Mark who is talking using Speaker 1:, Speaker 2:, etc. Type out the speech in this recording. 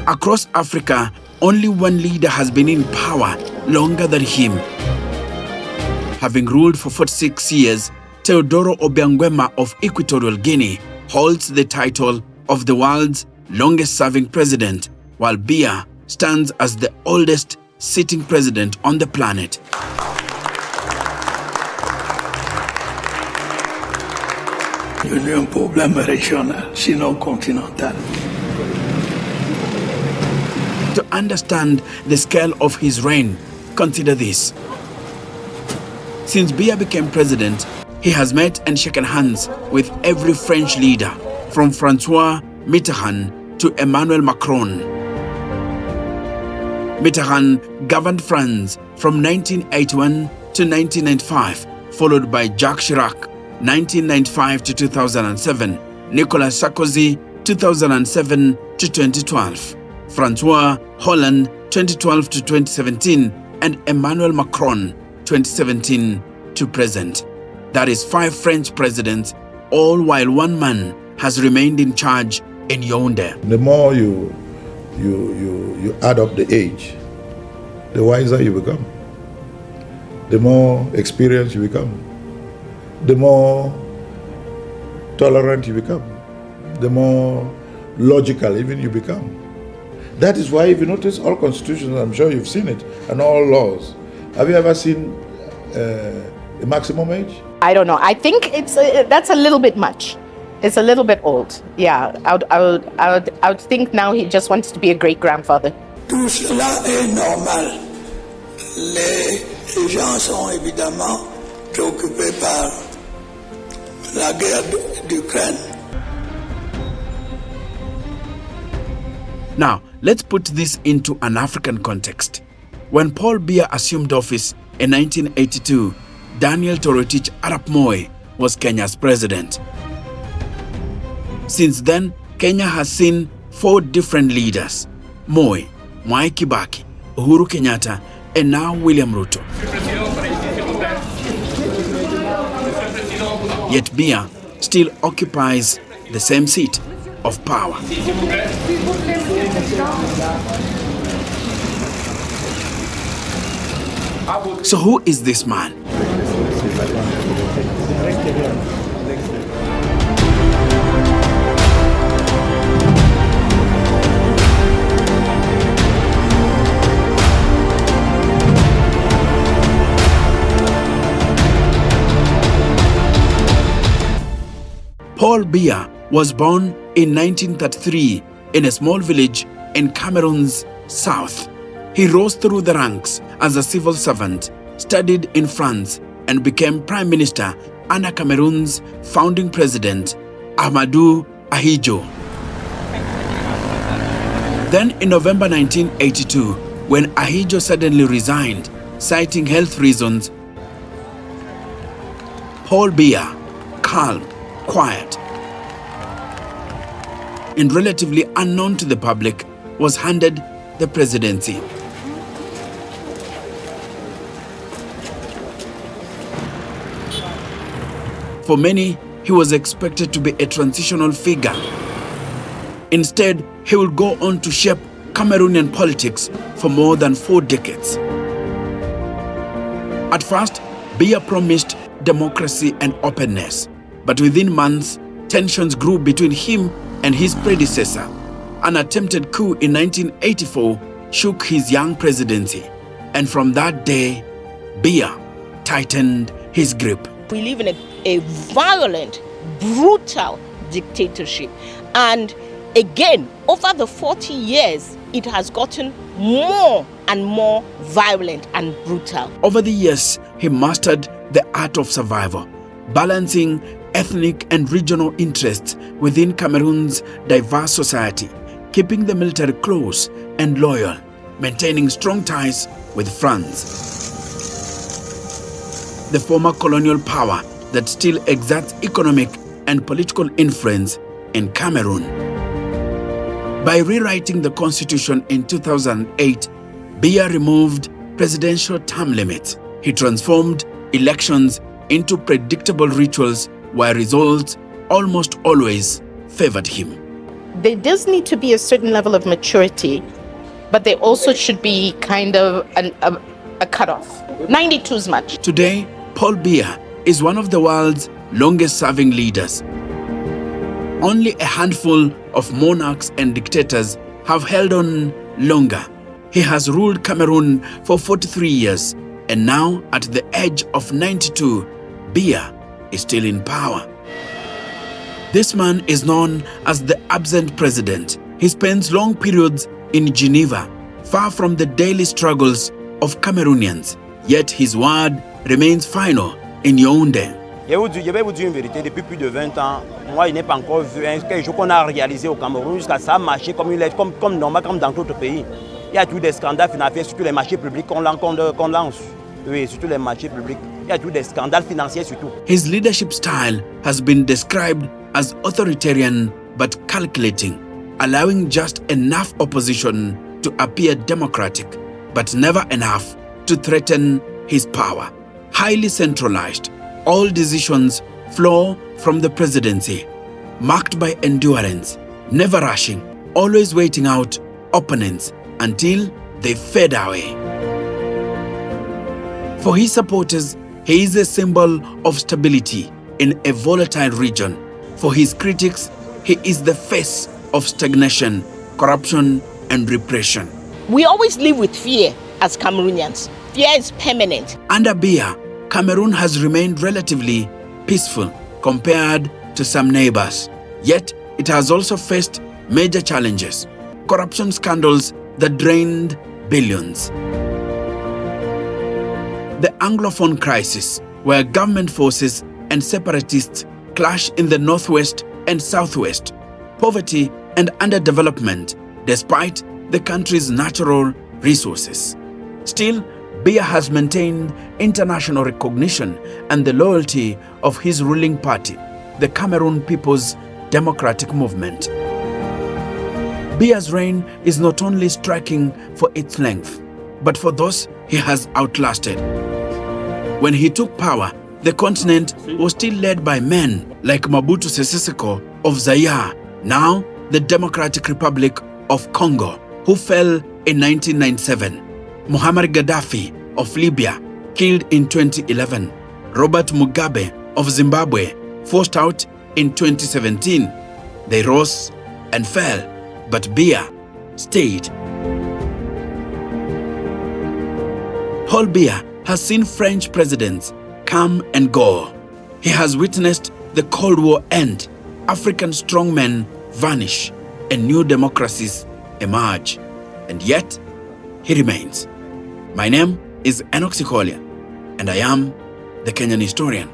Speaker 1: Across Africa, only one leader has been in power longer than him. Having ruled for 46 years, Teodoro Obiang of Equatorial Guinea holds the title of the world's longest-serving president, while Biya stands as the oldest sitting president on the planet.
Speaker 2: Il y a un problème régional, sinon continental.
Speaker 1: To understand the scale of his reign, consider this. Since Biya became president, he has met and shaken hands with every French leader, from François Mitterrand to Emmanuel Macron. Mitterrand governed France from 1981 to 1995, followed by Jacques Chirac, 1995 to 2007, Nicolas Sarkozy, 2007 to 2012, François Hollande, 2012 to 2017, and Emmanuel Macron, 2017 to present. That is 5 French presidents, all while one man has remained in charge in Yaoundé.
Speaker 3: The more you add up the age, the wiser you become. The more experienced you become. The more tolerant you become. The more logical even you become. That is why, if you notice all constitutions, I'm sure you've seen it, and all laws, have you ever seen a maximum age?
Speaker 4: I don't know. I think that's a little bit much. It's a little bit old. Yeah, I would think now he just wants to be a great-grandfather.
Speaker 2: Tout cela est normal. Les gens sont évidemment préoccupés par la guerre d'Ukraine.
Speaker 1: Now, let's put this into an African context. When Paul Biya assumed office in 1982, Daniel Toroitich Arap Moi was Kenya's president. Since then, Kenya has seen 4 different leaders: Moi, Mwai Kibaki, Uhuru Kenyatta, and now William Ruto. Yet Biya still occupies the same seat of power. So who is this man? Paul Biya was born in 1933 in a small village in Cameroon's south. He rose through the ranks as a civil servant, studied in France, and became prime minister under Cameroon's founding president, Ahmadou Ahidjo. Then in November 1982, when Ahidjo suddenly resigned, citing health reasons, Paul Biya, calm, quiet, and relatively unknown to the public, was handed the presidency. For many, he was expected to be a transitional figure. Instead, he would go on to shape Cameroonian politics for more than 4 decades. At first, Biya promised democracy and openness, but within months, tensions grew between him and his predecessor. An attempted coup in 1984 shook his young presidency, and from that day, Biya tightened his grip.
Speaker 5: We live in a violent, brutal dictatorship. And again, over the 40 years, it has gotten more and more violent and brutal.
Speaker 1: Over the years, he mastered the art of survival, balancing ethnic and regional interests within Cameroon's diverse society, keeping the military close and loyal, maintaining strong ties with France, the former colonial power that still exerts economic and political influence in Cameroon. By rewriting the constitution in 2008, Biya removed presidential term limits. He transformed elections into predictable rituals where results almost always favored him.
Speaker 4: there does need to be a certain level of maturity, but there also should be kind of a cutoff. 92 is much.
Speaker 1: Today, Paul Biya is one of the world's longest-serving leaders. Only a handful of monarchs and dictators have held on longer. He has ruled Cameroon for 43 years, and now at the age of 92, Biya is still in power. This man is known as the absent president. He spends long periods in Geneva, far from the daily struggles of Cameroonians. Yet his word remains final in Yaoundé.
Speaker 6: Je vais vous dire une vérité, depuis plus de 20 ans, moi je n'ai pas encore vu quelque chose qu'on a réalisé au Cameroun jusqu'à ça marcher comme normal, comme dans d'autres pays. Il y a toujours des scandales financiers, surtout les marchés publics qu'on lance. Oui, surtout les marchés publics. Il y a toujours des scandales financiers surtout.
Speaker 1: His leadership style has been described as authoritarian but calculating, allowing just enough opposition to appear democratic, but never enough to threaten his power. Highly centralized, all decisions flow from the presidency, marked by endurance, never rushing, always waiting out opponents until they fade away. For his supporters, he is a symbol of stability in a volatile region. For his critics, he is the face of stagnation, corruption, and repression.
Speaker 5: We always live with fear as Cameroonians. Fear is permanent.
Speaker 1: Under Biya, Cameroon has remained relatively peaceful compared to some neighbors. Yet, it has also faced major challenges. Corruption scandals that drained billions. The Anglophone crisis, where government forces and separatists clash in the northwest and southwest. Poverty and underdevelopment, despite the country's natural resources. Still, Biya has maintained international recognition and the loyalty of his ruling party, the Cameroon People's Democratic Movement. Biya's reign is not only striking for its length, but for those he has outlasted. When he took power, the continent was still led by men like Mobutu Sese Seko of Zaire, now the Democratic Republic of Congo, who fell in 1997. Muammar Gaddafi of Libya, killed in 2011. Robert Mugabe of Zimbabwe, forced out in 2017. They rose and fell, but Biya stayed. Paul Biya has seen French presidents come and go. He has witnessed the Cold War end, African strongmen vanish, and new democracies emerge. And yet, he remains. My name is Enoch Sikolia, and I am the Kenyan historian.